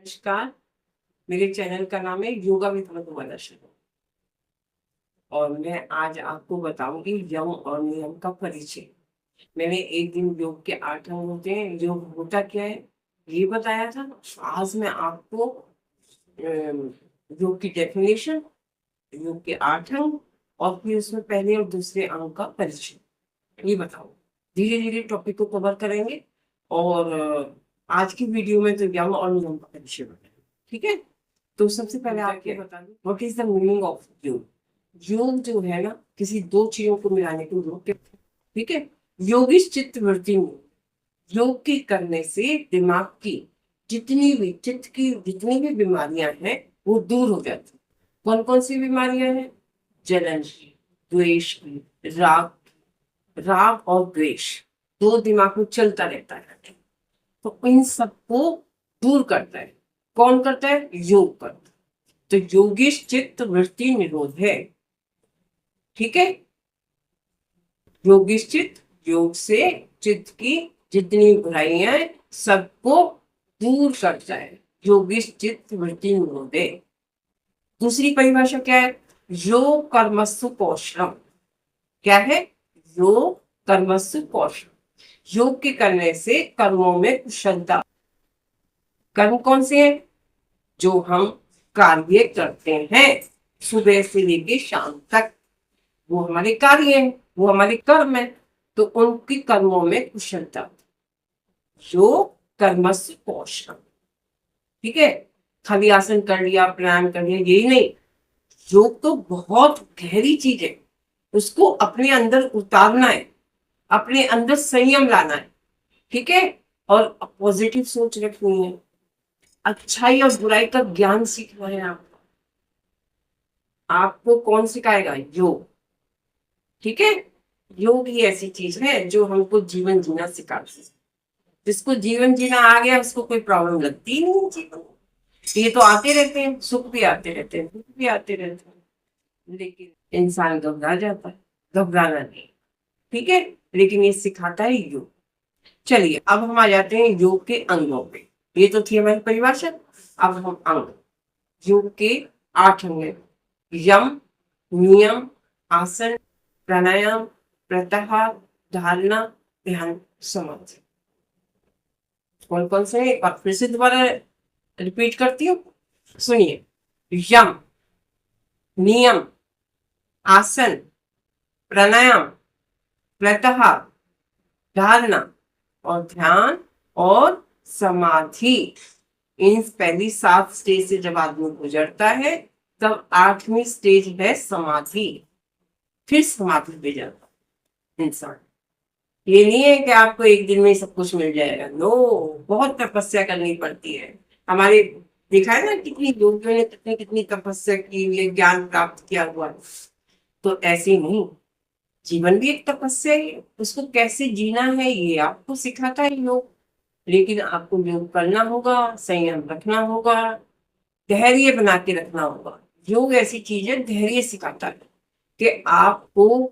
नमस्कार। मेरे चैनल का नाम है योगा विद मधुबाला शर्मा और मैं आज आपको बताऊंगी यम और नियम का परिचय। मैंने एक दिन योग के 8 अंग होते हैं, योग होता क्या है ये बताया था। आज मैं आपको योग की डेफिनेशन, योग के 8 अंग और फिर उसमें पहले और दूसरे अंग का परिचय ये बताऊं। धीरे धीरे टॉपिक को कवर करेंगे और आज की वीडियो में तो यम और नियम का परिचय बताएंगे। ठीक है, तो सबसे पहले आपको बता दूं what is the meaning of योग। योग जो है ना, किसी दो चीजों को मिलाने को योग कहते हैं। ठीक है, योगिश चित्त वृत्ति में योग के करने से दिमाग की चित्त की जितनी भी बीमारियां हैं वो दूर हो जाती। कौन कौन सी बीमारियां हैं? जलन की, द्वेष की, राग और द्वेष दो दिमाग में चलता रहता है, तो इन सबको दूर करता है। कौन करता है? योग करता है। तो योगिश चित्त वृत्ति निरोध है। ठीक है, योगिश चित्त, योग से चित्त की जितनी बुराइयां हैं सबको दूर करता है। योगिश चित्त वृत्ति निरोध है। दूसरी परिभाषा क्या है? योग कर्मसु कौशलम। क्या है? योग कर्मसु कौशलम। योग के करने से कर्मों में कुशलता। कर्म कौन से हैं? जो हम कार्य करते हैं सुबह से लेके शाम तक, वो हमारे कार्य हैं, वो हमारे कर्म है। तो उनकी कर्मों में कुशलता। योग कर्मसु कौशलम। ठीक है, खाली आसन कर लिया, प्राणायाम कर लिया, यही नहीं। योग तो बहुत गहरी चीज है, उसको अपने अंदर उतारना है, अपने अंदर संयम लाना है। ठीक है, और पॉजिटिव सोच रखनी है, अच्छाई और बुराई का ज्ञान सीखना है। आपको कौन सिखाएगा? योग। ठीक है, योग ही ऐसी चीज है जो हमको जीवन जीना सिखाती है। जिसको जीवन जीना आ गया उसको कोई प्रॉब्लम लगती ही नहीं जीवन में। ये तो आते रहते हैं, सुख भी आते रहते हैं, दुख भी आते रहते हैं, लेकिन इंसान घबरा जाता है। घबराना नहीं, ठीक है, लेकिन ये सिखाता है योग। चलिए अब हम आ जाते हैं योग के अंगों पे। ये तो थी हमारी परिभाषा। अब हम अंग, योग के 8 अंग हैं। यम, नियम, आसन, प्राणायाम, प्रत्याहार, धारणा, ध्यान, समाधि। कौन कौन से? एक बार फिर से दोबारा रिपीट करती हूँ, सुनिए। यम, नियम, आसन, प्राणायाम, प्रत्याहार, धारणा और ध्यान और समाधि। इन पहली 7 स्टेज से जब आदमी गुजरता है तब 8वीं स्टेज है समाधि। फिर समाधि पे जाता इंसान। ये नहीं है कि आपको एक दिन में सब कुछ मिल जाएगा, नो, बहुत तपस्या करनी पड़ती है। हमारे देखा है ना कितनी योगियों ने कितनी कितनी तपस्या की, ये ज्ञान प्राप्त किया हुआ। तो ऐसे नहीं, जीवन भी एक तपस्या है, उसको कैसे जीना है ये आपको सिखाता है योग। लेकिन आपको योग करना होगा, संयम रखना होगा, धैर्य बना के रखना होगा। योग ऐसी चीज है, धैर्य सिखाता है कि आपको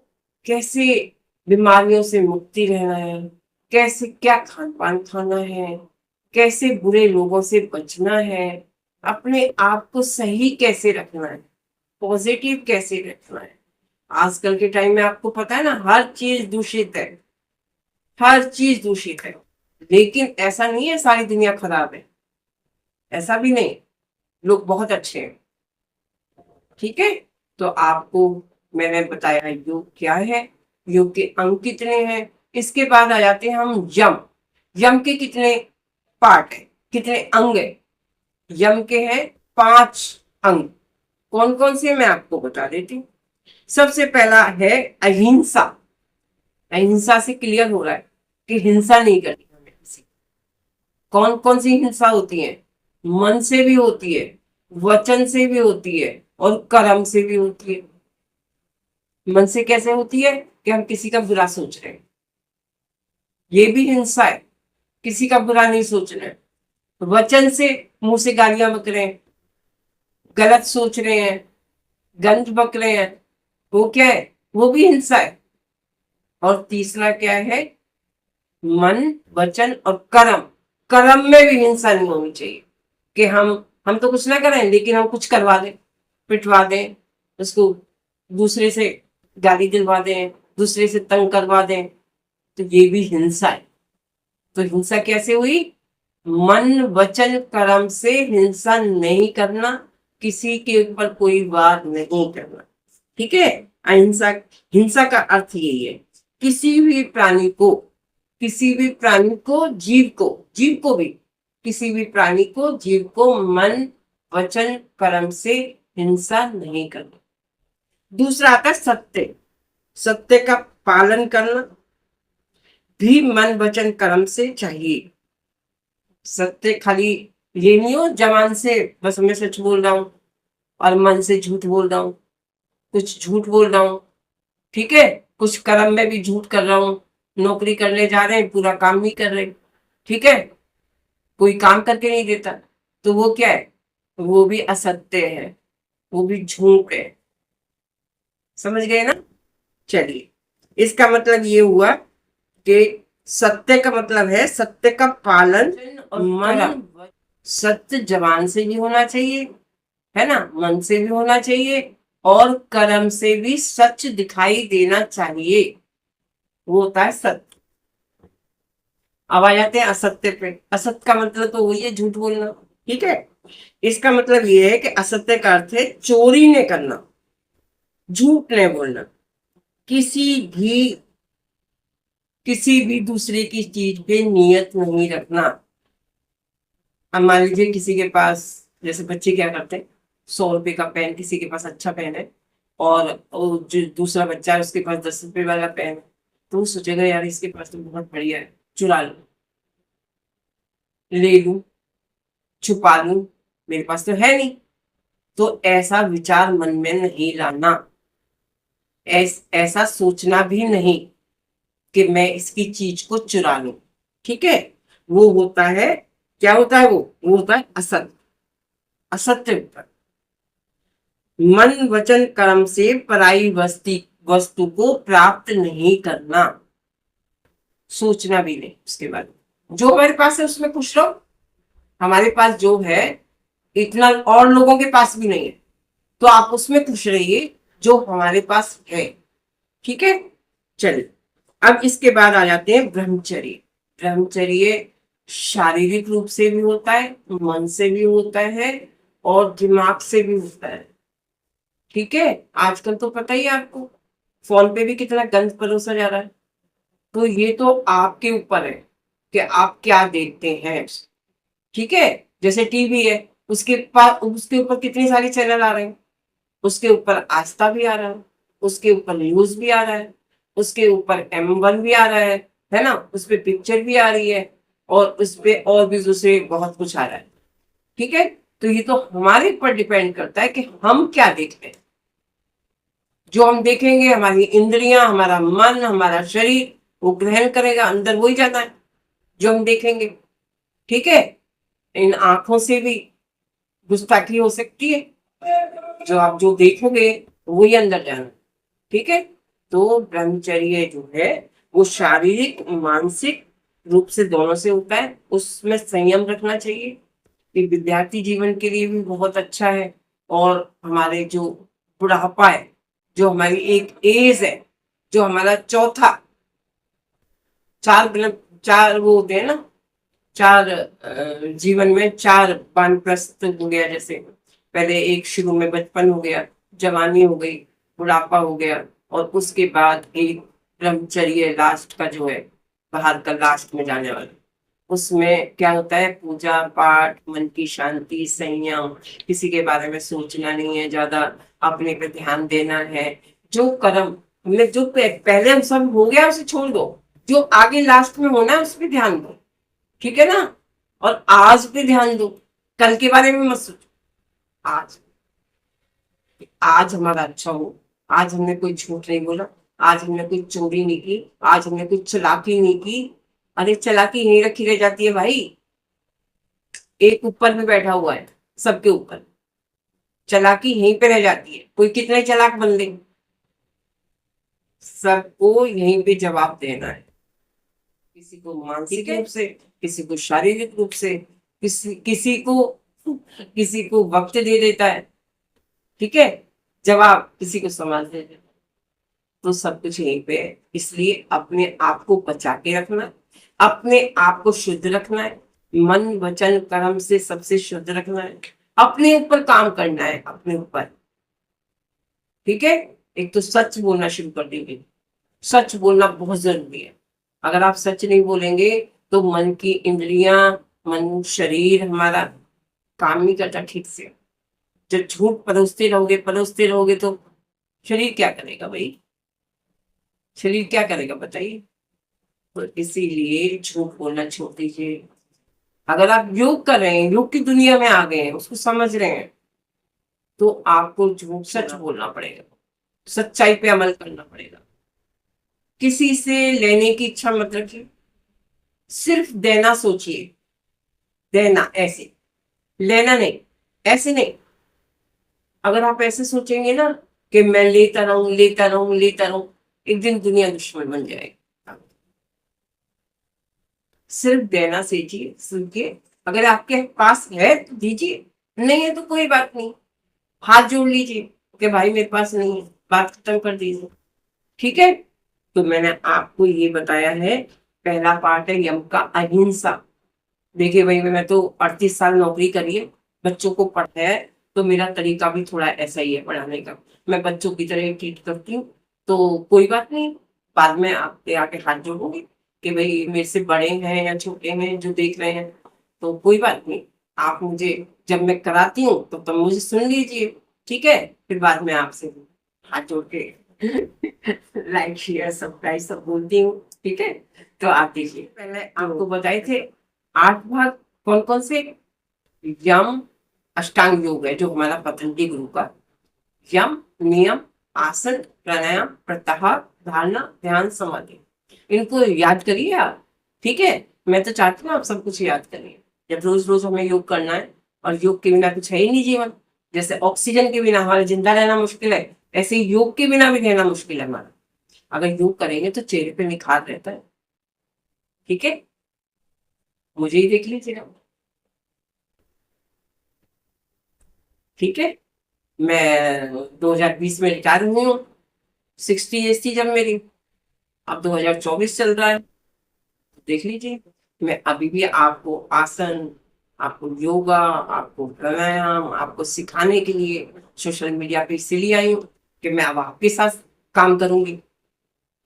कैसे बीमारियों से मुक्ति रहना है, कैसे क्या खान पान खाना है, कैसे बुरे लोगों से बचना है, अपने आप को सही कैसे रखना है, पॉजिटिव कैसे रखना है। आजकल के टाइम में आपको पता है ना, हर चीज दूषित है, हर चीज दूषित है। लेकिन ऐसा नहीं है सारी दुनिया खराब है, ऐसा भी नहीं, लोग बहुत अच्छे हैं। ठीक है, तो आपको मैंने बताया योग क्या है, योग के अंग कितने हैं। इसके बाद आ जाते हैं हम यम। यम के कितने पार्ट है, कितने अंग है? यम के हैं 5 अंग। कौन कौन से मैं आपको बता देती हूँ। सबसे पहला है अहिंसा। अहिंसा से क्लियर हो रहा है कि हिंसा नहीं करनी हमें किसी। कौन कौन सी हिंसा होती है? मन से भी होती है, वचन से भी होती है और कर्म से भी होती है। मन से कैसे होती है? कि हम किसी का बुरा सोच रहे हैं, ये भी हिंसा है, किसी का बुरा नहीं सोचना है। वचन से, मुंह से गालियां बक रहे हैं, गलत सोच रहे हैं, गंद बक रहे हैं, वो क्या है? वो भी हिंसा है। और तीसरा क्या है? मन, वचन और कर्म। कर्म में भी हिंसा नहीं होनी चाहिए। कि हम तो कुछ ना करें लेकिन हम कुछ करवा दें, पिटवा दें उसको, दूसरे से गाली दिलवा दें, दूसरे से तंग करवा दें, तो ये भी हिंसा है। तो हिंसा कैसे हुई? मन वचन कर्म से हिंसा नहीं करना, किसी के ऊपर कोई वार नहीं करना। ठीक है। अहिंसा, हिंसा का अर्थ यही है, किसी भी प्राणी को, किसी भी प्राणी को, जीव को भी, किसी भी प्राणी को, जीव को मन वचन कर्म से हिंसा नहीं करना। दूसरा आता है सत्य। सत्य का पालन करना भी मन वचन कर्म से चाहिए। सत्य खाली ये नहीं हो जबान से बस मैं सच बोल रहा हूं और मन से झूठ बोल रहा हूं, कुछ झूठ बोल रहा हूं, ठीक है, कुछ कर्म में भी झूठ कर रहा हूं, नौकरी करने जा रहे हैं पूरा काम नहीं कर रहे, ठीक है, कोई काम करके नहीं देता, तो वो क्या है? वो भी असत्य है, वो भी झूठ है। समझ गए ना? चलिए, इसका मतलब ये हुआ कि सत्य का मतलब है सत्य का पालन और मन। सत्य जबान से भी होना चाहिए, है ना, मन से भी होना चाहिए, और कर्म से भी सच दिखाई देना चाहिए, वो होता है सत्य। अब आ जाते हैं असत्य पे। असत्य का मतलब तो वही है, झूठ बोलना। ठीक है। इसका मतलब ये है कि असत्य का अर्थ है चोरी ने करना, झूठ ने बोलना, किसी भी किसी भी दूसरे की चीज पे नियत नहीं रखना। अब मान लीजिए किसी के पास, जैसे बच्चे क्या करते हैं, 100 रुपए का पेन किसी के पास अच्छा पेन है, और वो जो दूसरा बच्चा है उसके पास 10 रुपए वाला पेन है, तो वो सोचेगा यार इसके पास तो बहुत बढ़िया है, चुरा लो, ले लूं, छुपा लूं, मेरे पास तो है नहीं। तो ऐसा विचार मन में नहीं लाना, ऐसा सोचना भी नहीं कि मैं इसकी चीज को चुरा लूं। ठीक है। वो होता है, क्या होता है वो होता है असत्य। असत्य होता है। मन वचन कर्म से पराई वस्तु को प्राप्त नहीं करना, सोचना भी नहीं उसके बारे में। जो हमारे पास है उसमें खुश रहो। हमारे पास जो है इतना और लोगों के पास भी नहीं है, तो आप उसमें खुश रहिए जो हमारे पास है। ठीक है। चलिए, अब इसके बाद आ जाते हैं ब्रह्मचर्य। ब्रह्मचर्य शारीरिक रूप से भी होता है, मन से भी होता है, और दिमाग से भी होता है। ठीक है। आजकल तो पता ही है आपको, फोन पे भी कितना गंद परोसा जा रहा है। तो ये तो आपके ऊपर है कि आप क्या देखते हैं। ठीक है। जैसे टीवी है, उसके पास उसके ऊपर कितनी सारी चैनल आ रहे हैं, उसके ऊपर आस्था भी आ रहा है, उसके ऊपर न्यूज भी आ रहा है, उसके ऊपर M1 भी आ रहा है ना, उस पे पिक्चर भी आ रही है, और उस पे और भी दूसरे बहुत कुछ आ रहा है। ठीक है। तो ये तो हमारे ऊपर डिपेंड करता है कि हम क्या देखते हैं। जो हम देखेंगे, हमारी इंद्रियां, हमारा मन, हमारा शरीर वो ग्रहण करेगा, अंदर वही जाना है जो हम देखेंगे। ठीक है। इन आंखों से भी गुस्ताखी हो सकती है, जो आप जो देखोगे वही अंदर जाना। ठीक है। तो ब्रह्मचर्य जो है वो शारीरिक मानसिक रूप से दोनों से होता है, उसमें संयम रखना चाहिए। ये विद्यार्थी जीवन के लिए भी बहुत अच्छा है, और हमारे जो बुढ़ापा है, जो हमारी एक एज है, जो हमारा चौथा, चार वो होते हैं ना, चार जीवन में चार वानप्रस्थ हो गया। जैसे पहले एक शुरू में बचपन हो गया, जवानी हो गई, बुढ़ापा हो गया, और उसके बाद एक ब्रह्मचर्य लास्ट का जो है, बाहर का लास्ट में जाने वाला। उसमें क्या होता है? पूजा पाठ, मन की शांति, संयम, किसी के बारे में सोचना नहीं है ज्यादा, अपने पे ध्यान देना है। जो कर्म हमने जो पहले हम सब हो गया उसे छोड़ दो, जो आगे लास्ट में होना है उस पर ध्यान दो। ठीक है ना? और आज पे ध्यान दो, कल के बारे में मत सोचो। आज, आज हमारा अच्छा हो, आज हमने कोई झूठ नहीं बोला, आज हमने कोई चोरी नहीं की, आज हमने कोई चालाकी नहीं की। अरे चालाकी यहीं रखी रह जाती है भाई, एक ऊपर भी बैठा हुआ है सबके ऊपर, चालाकी यहीं पे रह जाती है। कोई कितने चालाक बन ले, सबको यहीं पे जवाब देना है। किसी को मानसिक रूप से, किसी को शारीरिक रूप से, किसी को किसी को वक्त दे देता है, ठीक है, जवाब किसी को समाज दे देता है। तो सब कुछ यहीं पे है। इसलिए अपने आप को बचा के रखना है, अपने आप को शुद्ध रखना है, मन वचन कर्म से सबसे शुद्ध रखना है, अपने ऊपर काम करना है, अपने ऊपर, ठीक है। एक तो सच बोलना शुरू कर देंगे। सच बोलना बहुत जरूरी है। अगर आप सच नहीं बोलेंगे तो मन की इंद्रियां, मन शरीर हमारा काम नहीं करता ठीक से। जब झूठ परोसते रहोगे तो शरीर क्या करेगा भाई? शरीर क्या करेगा बताइए? तो इसीलिए झूठ बोलना छोड़ दीजिए। अगर आप योग कर रहे हैं, योग की दुनिया में आ गए हैं, उसको समझ रहे हैं, तो आपको झूठ सच बोलना पड़ेगा, सच्चाई पे अमल करना पड़ेगा। किसी से लेने की इच्छा मत रखिए, सिर्फ देना सोचिए। देना ऐसे, लेना नहीं, ऐसे नहीं। अगर आप ऐसे सोचेंगे ना कि मैं लेता रहूं लेता रहूं लेता रहूं, एक दिन दुनिया दुश्मन बन जाएगी। सिर्फ देना सीखिए, सीखिए। अगर आपके पास है तो दीजिए, नहीं है तो कोई बात नहीं, हाथ जोड़ लीजिए कि भाई मेरे पास नहीं है, बात खत्म कर दीजिए, ठीक है। तो मैंने आपको ये बताया है, पहला पार्ट है यम का अहिंसा। देखिए भाई, मैं तो 38 साल नौकरी करी है, बच्चों को पढ़ाया है, तो मेरा तरीका भी थोड़ा ऐसा ही है पढ़ाने का। मैं बच्चों की तरह ट्रीट करती हूँ। तो कोई बात नहीं, बाद में आपके आके हाथ जोड़ूंगी कि भाई मेरे से बड़े हैं या छोटे हैं जो देख रहे हैं, तो कोई बात नहीं। आप मुझे जब मैं कराती हूँ तो तब मुझे सुन लीजिए, ठीक है। फिर बाद में आपसे हाथ जोड़ के लाइक शेयर सब्सक्राइब सब बोलती हूँ, ठीक है। तो आप देखिए, पहले आपको बताए थे 8 भाग कौन कौन से। यम अष्टांग योग है जो हमारा पतंजलि गुरु का। यम नियम, आसन, प्राणायाम, प्रत्याहार, धारणा, ध्यान, समाधि, इनको याद करिए आप, ठीक है। मैं तो चाहती हूँ आप सब कुछ याद करिए। जब रोज रोज हमें योग करना है, और योग के बिना कुछ है ही नहीं जीवन। जैसे ऑक्सीजन के बिना हमारा जिंदा रहना मुश्किल है, ऐसे ही योग के बिना भी रहना मुश्किल है हमारा। अगर योग करेंगे तो चेहरे पे निखार रहता है, ठीक है। मुझे ही देख लीजिएगा, ठीक है। मैं 2020 में रिटायर हुई हूँ, 60 एज थी जब मेरी। अब 2024 चल रहा है, देख लीजिए। मैं अभी भी आपको आसन, आपको योगा, आपको प्राणायाम आपको सिखाने के लिए सोशल मीडिया पे इसीलिए आई हूँ कि मैं अब आपके साथ काम करूंगी,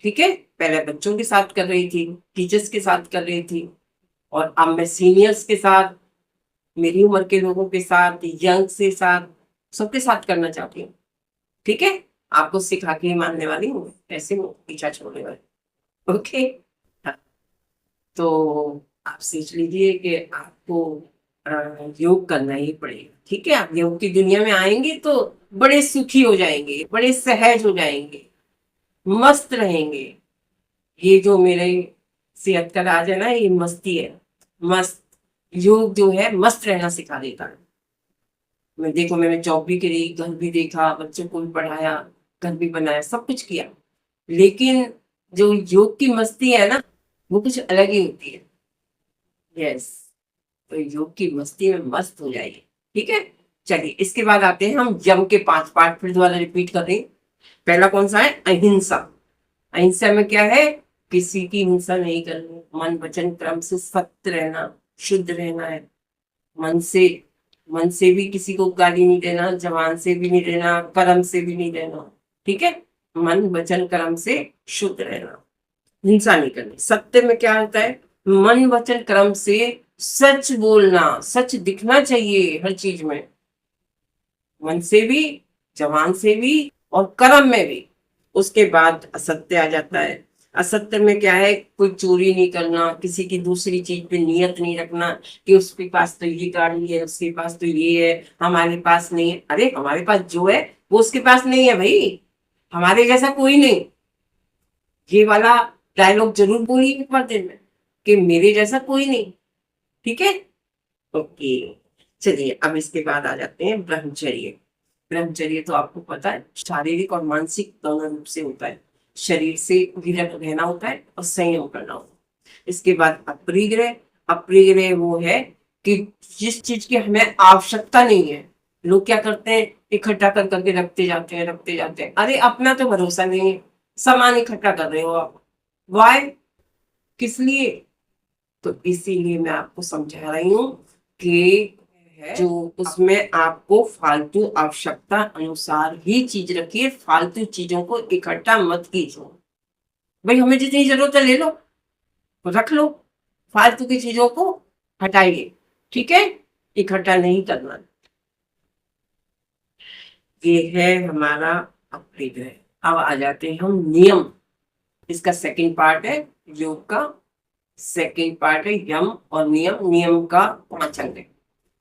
ठीक है। पहले बच्चों के साथ कर रही थी, टीचर्स के साथ कर रही थी, और अब मैं सीनियर्स के साथ, मेरी उम्र के लोगों के साथ, यंग से साथ, सबके साथ करना चाहती हूँ, ठीक है। आपको सिखा के ही मानने वाली हूँ, ऐसे हूँ पीछा छोड़ने वाली, ओके। हाँ, तो आप सोच लीजिए कि आपको योग करना ही पड़ेगा, ठीक है। आप योग की दुनिया में आएंगे तो बड़े सुखी हो जाएंगे, बड़े सहज हो जाएंगे, मस्त रहेंगे। ये जो मेरे सेहत का राज है ना, ये मस्ती है, मस्त। योग जो है मस्त रहना सिखा देता है। मैं देखो, मैंने जॉब भी करी, घर भी देखा, बच्चों को भी पढ़ाया, घर भी बनाया, सब कुछ किया, लेकिन जो योग की मस्ती है ना, वो कुछ अलग ही होती है। यस, तो योग की मस्ती में मस्त हो जाइए, ठीक है। चलिए, इसके बाद आते हैं हम यम के 5 पार्ट, फिर दोबारा रिपीट कर रहे हैं। पहला कौन सा है? अहिंसा। अहिंसा में क्या है? किसी की हिंसा नहीं करनी, मन वचन क्रम से सत्य रहना, शुद्ध रहना है। मन से, मन से भी किसी को गाली नहीं देना, जबान से भी नहीं देना, कर्म से भी नहीं देना, ठीक है। मन वचन कर्म से शुद्ध रहना, हिंसा नहीं करनी। सत्य में क्या होता है? मन वचन कर्म से सच बोलना, सच दिखना चाहिए हर चीज में, मन से भी, जबान से भी, और कर्म में भी। उसके बाद असत्य आ जाता है। असत्य में क्या है? कोई चोरी नहीं करना, किसी की दूसरी चीज पे नियत नहीं रखना कि उसके पास तो ये गाड़ी है, उसके पास तो ये है, हमारे पास नहीं है। अरे हमारे पास जो है वो उसके पास नहीं है भाई, हमारे जैसा कोई नहीं। ये वाला डायलॉग जरूर बोलिए एक बार दिन में कि मेरे जैसा कोई नहीं, ठीक है। ओके, चलिए अब इसके बाद आ जाते हैं ब्रह्मचर्य। ब्रह्मचर्य तो आपको पता है, शारीरिक और मानसिक दोनों रूप से होता है। शरीर से विरत रहना होता है और संयम करना होता है। इसके बाद अपरिग्रह। अपरिग्रह वो है कि जिस चीज की हमें आवश्यकता नहीं है, लोग क्या करते हैं, इकट्ठा कर करके रखते जाते हैं। अरे अपना तो भरोसा नहीं है, सामान इकट्ठा कर रहे हो आप, वाई, किस लिए? तो इसीलिए मैं आपको समझा रही हूँ कि जो उसमें आपको फालतू आवश्यकता अनुसार ही चीज रखिए, फालतू चीजों को इकट्ठा मत कीजिए। भाई हमें जितनी जरूरत है ले लो, रख लो, फालतू की चीजों को हटाइए, ठीक है, इकट्ठा नहीं करना। ये है हमारा अपरिग्रह। अब आ जाते हैं हम नियम। इसका सेकंड पार्ट है, योग का सेकंड पार्ट है यम और नियम। नियम का 5 अंग है।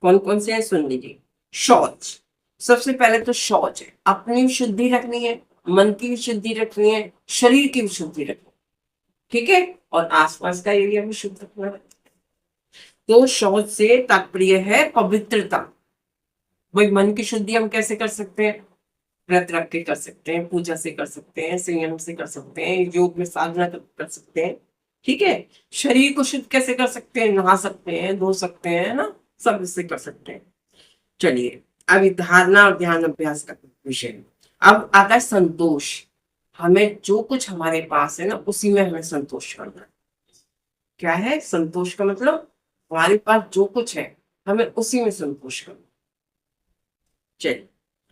कौन कौन से हैं सुन लीजिए। शौच, सबसे पहले तो शौच है, अपनी शुद्धि रखनी है, मन की भी शुद्धि रखनी है, शरीर की भी शुद्धि रखनी है, ठीक है, और आसपास का एरिया भी शुद्ध रखना है। तो शौच से तात्पर्य है पवित्रता। भाई मन की शुद्धि हम कैसे कर सकते हैं? व्रत रख के कर सकते हैं, पूजा से कर सकते हैं, संयम से कर सकते हैं, योग में साधना कर सकते हैं, ठीक है। शरीर को शुद्ध कैसे कर सकते हैं? नहा सकते हैं, धो सकते हैं ना, सब इससे कर सकते हैं। चलिए अभी धारणा और ध्यान अभ्यास का विषय। अब आता है संतोष। हमें जो कुछ हमारे पास है ना, उसी में हमें संतोष करना है। क्या है संतोष का मतलब? हमारे पास जो कुछ है हमें उसी में संतोष करना। चलिए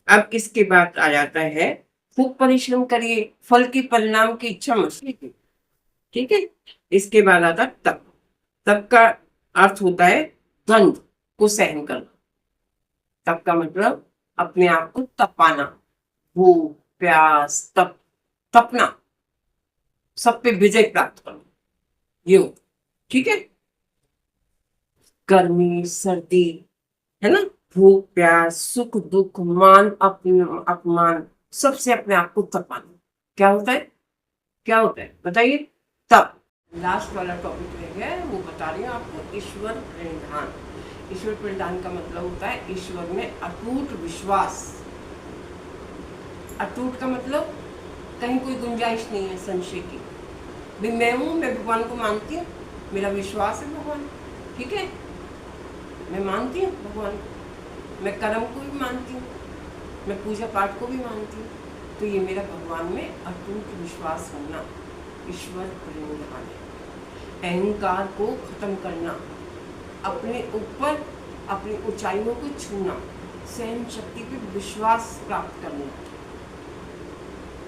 अब इसके बाद आ जाता है खूब परिश्रम करिए, फल की परिणाम की इच्छा मत कीजिए, ठीक है। इसके बाद आता तप। तप का अर्थ होता है द्वंद को सहन करना। तप का मतलब अपने आप को तपाना, भूख प्यास तप, तपना, सब पे विजय प्राप्त करना, ये होता, ठीक है। गर्मी सर्दी, है ना, भूख प्यास सुख दुख मान अपमान, सबसे अपने आप को तपाना। क्या होता है? क्या होता है बताइए? तप। लास्ट वाला टॉपिक रह गया है, वो बता रही हूँ आपको, ईश्वर प्रणिधान। ईश्वर प्रणिधान का मतलब होता है ईश्वर में अटूट विश्वास। अटूट का मतलब कहीं कोई गुंजाइश नहीं है संशय की। भी मैं हूँ, मैं भगवान को मानती हूँ, मेरा विश्वास है भगवान, ठीक है, मैं मानती हूँ भगवान, मैं कर्म को भी मानती हूँ, मैं पूजा पाठ को भी मानती हूँ, तो ये मेरा भगवान में अटूट विश्वास होना ईश्वर प्रणिधान है। अहंकार को खत्म करना, अपने ऊपर अपनी ऊंचाइयों को छूना, सहन शक्ति पे विश्वास प्राप्त करना,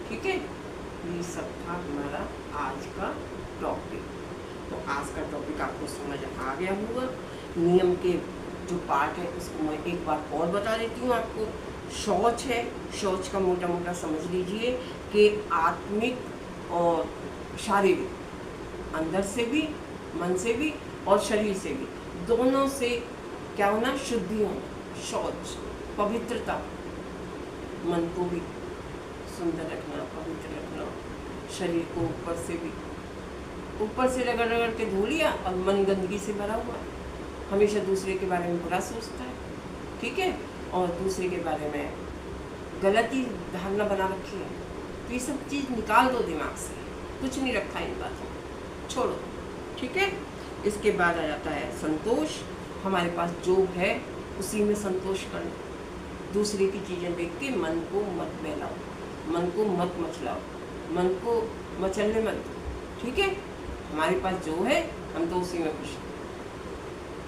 ठीक है। ये सब था हमारा आज का टॉपिक। तो आज का टॉपिक आपको समझ आ गया होगा। नियम के जो पार्ट है उसको मैं एक बार और बता देती हूँ आपको। शौच है, शौच का मोटा मोटा समझ लीजिए कि आत्मिक और शारीरिक, अंदर से भी, मन से भी और शरीर से भी, दोनों से क्या होना? शुद्धि होना। शौच पवित्रता, मन को भी सुंदर रखना, पवित्र रखना, शरीर को ऊपर से भी, ऊपर से रगड़ रगड़ के धो लिया और मन गंदगी से भरा हुआ है, हमेशा दूसरे के बारे में बुरा सोचता है, ठीक है, और दूसरे के बारे में गलत ही धारणा बना रखी है। तो ये सब चीज़ निकाल दो दिमाग से, कुछ नहीं रखा इन बातों, छोड़ो, ठीक है। इसके बाद आ जाता है संतोष। हमारे पास जो है उसी में संतोष करना। दूसरे की चीज़ें देख के मन को मत बहलाओ, मन को मत मचलाओ, मन को मचलने मत दो, ठीक है। हमारे पास जो है हम तो उसी में खुश हैं,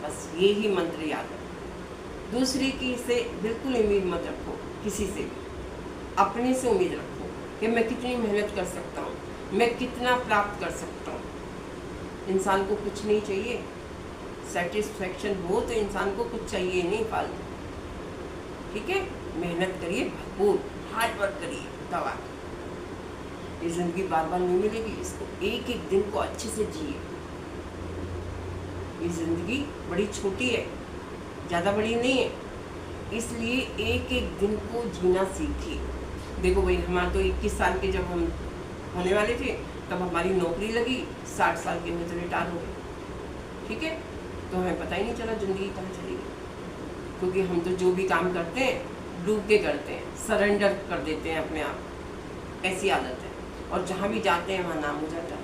बस ये ही मंत्र याद रखो। दूसरे की से बिल्कुल उम्मीद मत रखो, किसी से भी अपने से उम्मीद रखो कि मैं कितनी मेहनत कर सकता हूँ, मैं कितना प्राप्त कर सकता हूँ। इंसान को कुछ नहीं चाहिए, सेटिस्फेक्शन हो तो इंसान को कुछ चाहिए नहीं फालतू, ठीक है। मेहनत करिए भरपूर, हार्ड वर्क करिए, दवा। ये जिंदगी बार बार नहीं मिलेगी, इसको एक एक दिन को अच्छे से जिए। ये जिंदगी बड़ी छोटी है, ज़्यादा बड़ी नहीं है, इसलिए एक एक दिन को जीना सीखिए। देखो भाई, हमारे तो 21 साल के जब हम होने वाले थे तब हमारी नौकरी लगी, 60 साल के में तो रिटायर हो गए, ठीक है। तो हमें पता ही नहीं चला ज़िंदगी कहाँ चली गई, क्योंकि हम तो जो भी काम करते हैं डूब के करते हैं, सरेंडर कर देते हैं अपने आप, ऐसी आदत है, और जहाँ भी जाते हैं वहाँ नाम हो जाता है,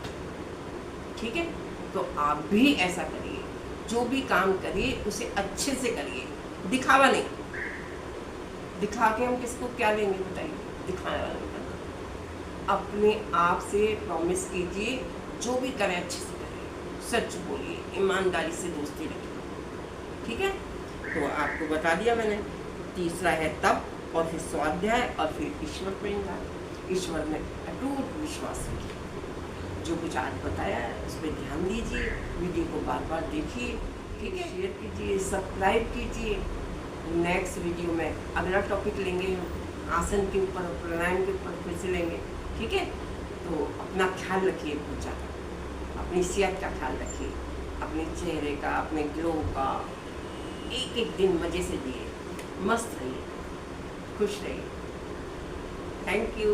ठीक है। तो आप भी ऐसा करिए, जो भी काम करिए उसे अच्छे से करिए, दिखावा नहीं। दिखा के हम किसको क्या लेंगे बताइए, दिखाने वाला नहीं करना। अपने आप से प्रॉमिस कीजिए, जो भी करें अच्छे से करिए, सच बोलिए, ईमानदारी से दोस्ती रखिए, ठीक है। तो आपको बता दिया मैंने। तीसरा है तप, और फिर स्वाध्याय, और फिर ईश्वर प्रेरणा। ईश्वर में अटूट विश्वास रखिए। जो कुछ आज बताया है उस पर ध्यान दीजिए, वीडियो को बार बार देखिए, ठीक है। शेयर कीजिए, सब्सक्राइब कीजिए। नेक्स्ट वीडियो में अगला टॉपिक लेंगे, आसन के ऊपर, प्राणायाम के ऊपर फिर से लेंगे, ठीक है। तो अपना ख्याल रखिए, बहुत ज़्यादा अपनी सेहत का ख्याल रखिए, अपने चेहरे का, अपने ग्लो का। एक एक दिन मज़े से जिए, मस्त रहिए, खुश रहिए। Thank you.